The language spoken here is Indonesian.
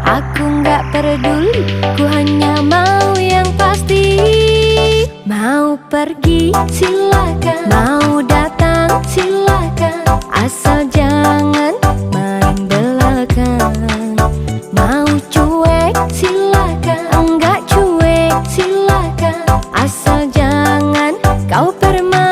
Aku nggak peduli, ku hanya mau yang pasti. Mau pergi silakan, mau datang silakan, asal jangan main belakang. Mau cuek silakan, enggak cuek silakan, asal jangan kau permainkan.